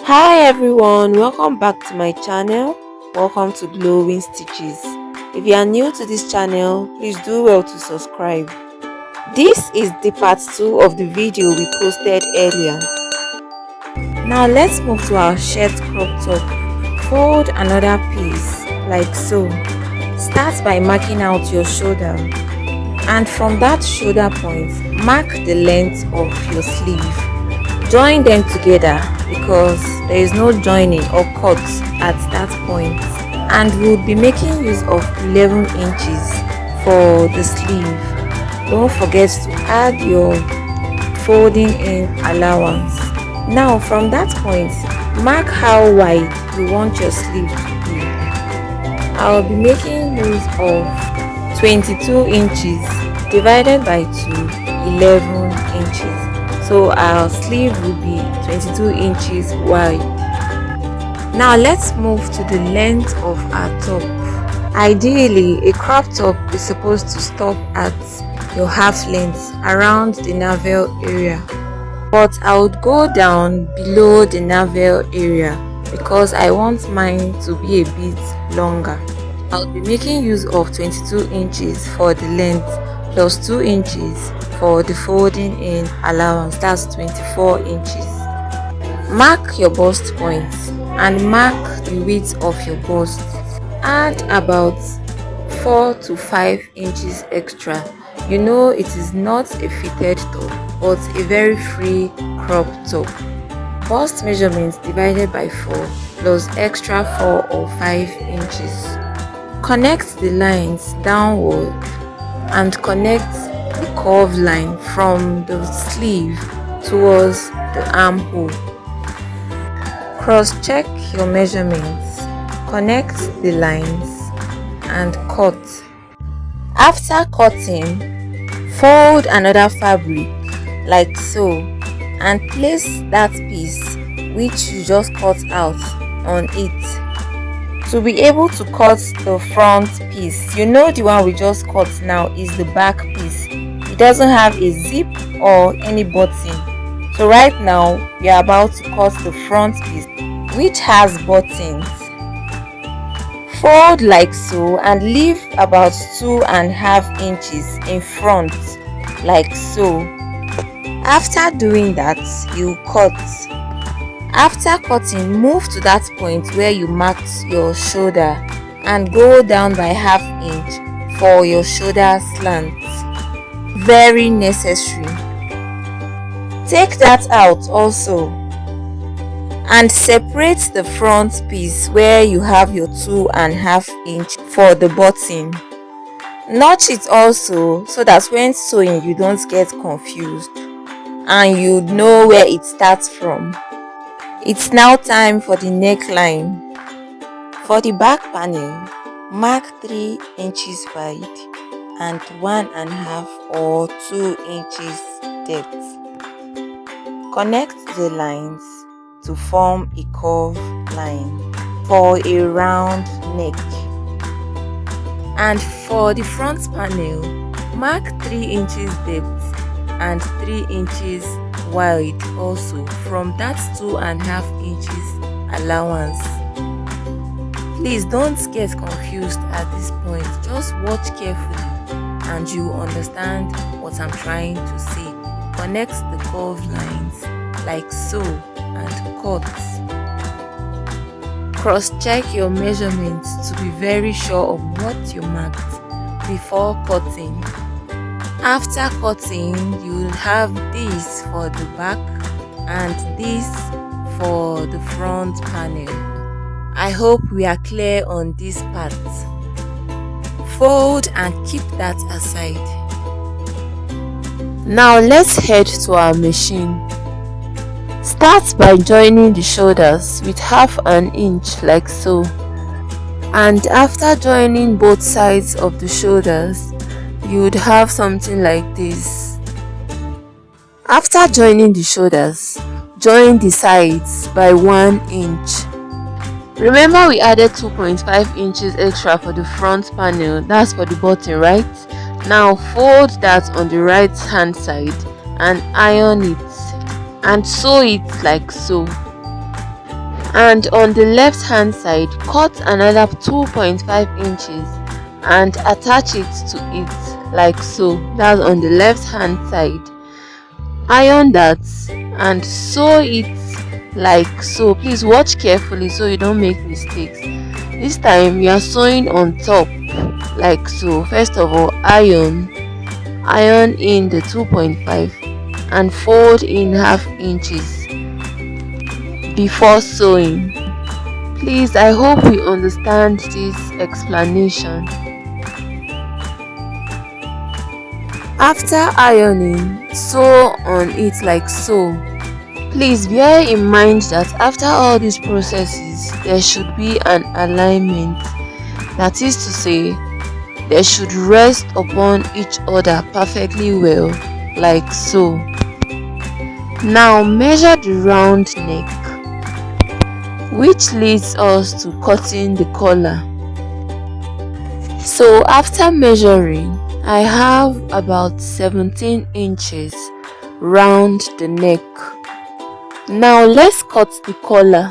Hi everyone, welcome back to my channel. Welcome to Glowing Stitches. If you are new to this channel, please do well to subscribe. This is the part 2 of the video we posted earlier. Now let's move to our shirt crop top. Fold another piece like so. Start by marking out your shoulder, and from that shoulder point mark the length of your sleeve. Join them together because there is no joining or cuts at that point, and we'll be making use of 11 inches for the sleeve. Don't forget to add your folding in allowance. Now from that point, mark how wide you want your sleeve to be. I'll be making use of 22 inches divided by 2, 11 inches. So our sleeve will be 22 inches wide. Now let's move to the length of our top. Ideally, a crop top is supposed to stop at your half length around the navel area, but I would go down below the navel area because I want mine to be a bit longer. I'll be making use of 22 inches for the length plus 2 inches for the folding in allowance, that's 24 inches. Mark your bust point and mark the width of your bust. Add about 4 to 5 inches extra. You know it is not a fitted top but a very free crop top. Bust measurements divided by 4 plus extra 4 or 5 inches. Connect the lines downward and connect the curve line from the sleeve towards the armhole. Cross-check your measurements, connect the lines and cut. After cutting, fold another fabric like so and place that piece which you just cut out on it. To be able to cut the front piece, you know the one we just cut now is the back piece. It doesn't have a zip or any button. So right now we are about to cut the front piece which has buttons. Fold like so and leave about 2.5 inches in front like so. After doing that, you cut. After cutting, move to that point where you marked your shoulder and go down by ½ inch for your shoulder slant. Very necessary. Take that out also and separate the front piece where you have your 2.5 inch for the button. Notch it also so that when sewing you don't get confused and you know where it starts from. It's now time for the neckline. For the back panel, mark 3 inches wide and 1.5 or 2 inches depth. Connect the lines to form a curved line for a round neck. And for the front panel, mark 3 inches depth and 3 inches wide also from that 2.5 inches allowance. Please don't get confused at this point. Just watch carefully and you understand what I'm trying to say. Connect the curved lines like so and cut. Cross-check your measurements to be very sure of what you marked before cutting. After cutting, you'll have this for the back and this for the front panel. I hope we are clear on this part. Fold and keep that aside. Now let's head to our machine. Start by joining the shoulders with ½ inch like so. And after joining both sides of the shoulders, you would have something like this. After joining the shoulders, join the sides by 1 inch. Remember we added 2.5 inches extra for the front panel, that's for the button, right? Now fold that on the right hand side and iron it and sew it like so. And on the left hand side, cut another 2.5 inches and attach it to it like so. That's on the left hand side. Iron that and sew it like so. Please watch carefully so you don't make mistakes. This time you are sewing on top like so. First of all, iron in the 2.5 and fold in half inches before sewing. Please, I hope you understand this explanation. After ironing, sew on it like so. Please bear in mind that after all these processes, there should be an alignment. That is to say, they should rest upon each other perfectly well, like so. Now measure the round neck, which leads us to cutting the collar. So after measuring, I have about 17 inches round the neck. Now let's cut the collar.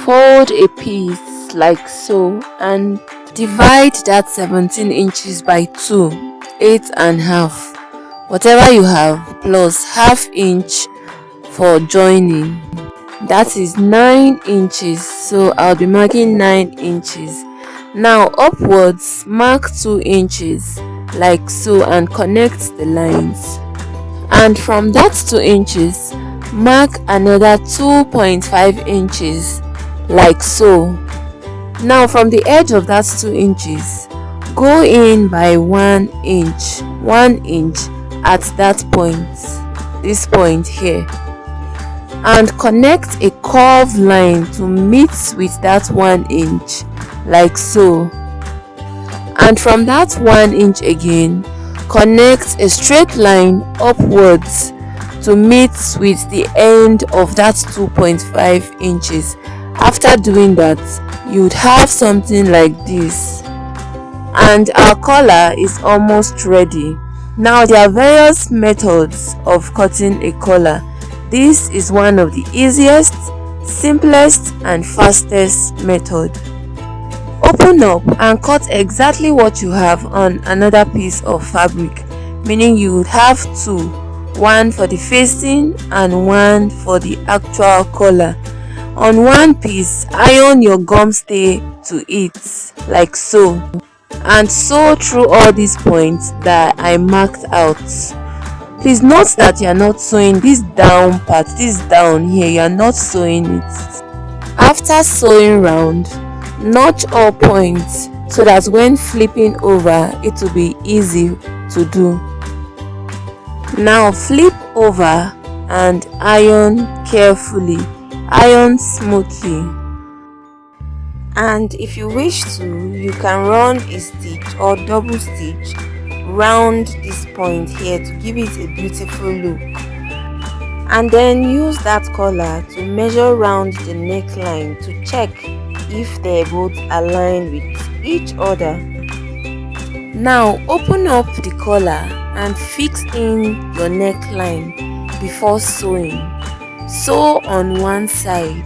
Fold a piece like so and divide that 17 inches by 2, 8.5. Whatever you have plus half inch for joining. That is 9 inches. So I'll be marking 9 inches. Now upwards, mark 2 inches like so and connect the lines. And from that 2 inches, mark another 2.5 inches like so. Now from the edge of that 2 inches, go in by 1 inch at that point, this point here, and connect a curved line to meet with that 1 inch like so. And from that 1 inch again, connect a straight line upwards to meet with the end of that 2.5 inches. After doing that, you would have something like this, and our collar is almost ready. Now there are various methods of cutting a collar. This is one of the easiest, simplest and fastest method. Open up and cut exactly what you have on another piece of fabric, meaning you would have two, one for the facing and one for the actual collar. On one piece, iron your gum stay to it like so, and sew through all these points that I marked out. Please note that you are not sewing this down part, this down here, you are not sewing it. After sewing round, notch all points so that when flipping over, it will be easy to do. Now flip over and iron carefully. Iron smoothly, and if you wish to, you can run a stitch or double stitch round this point here to give it a beautiful look, and then use that collar to measure round the neckline to check if they're both aligned with each other. Now open up the collar and fix in your neckline before sewing. Sew on one side.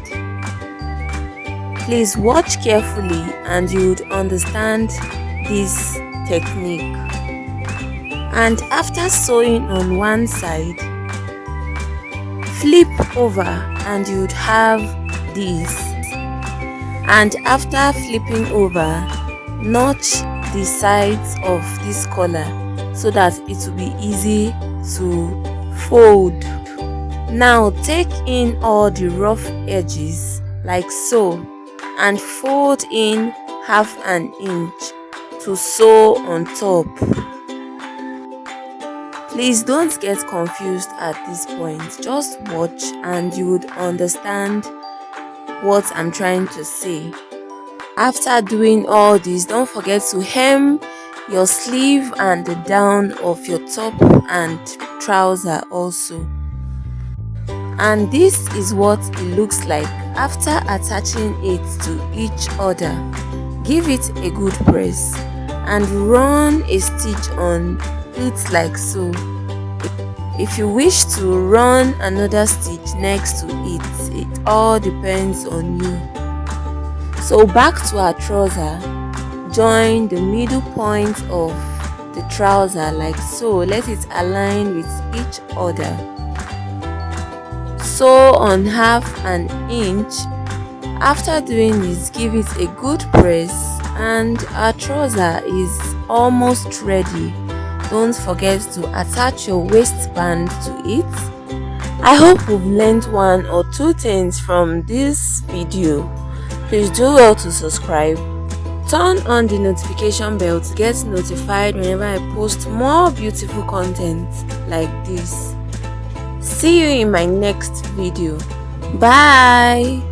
Please watch carefully and you would understand this technique. And after sewing on one side, flip over and you would have this. And after flipping over, notch the sides of this collar so that it will be easy to fold. Now take in all the rough edges like so and fold in half an inch to sew on top. Please don't get confused at this point. Just watch and you would understand what I'm trying to say. After doing all this, don't forget to hem your sleeve and the down of your top and trouser also. And this is what it looks like after attaching it to each other. Give it a good press and run a stitch on it like so. If you wish to run another stitch next to it all depends on you. So back to our trouser, join the middle point of the trouser like so. Let it align with each other. Sew on half an inch. After doing this, give it a good press and our trouser is almost ready. Don't forget to attach your waistband to it. I hope you've learned one or two things from this video. Please do well to subscribe. Turn on the notification bell to get notified whenever I post more beautiful content like this. See you in my next video. Bye.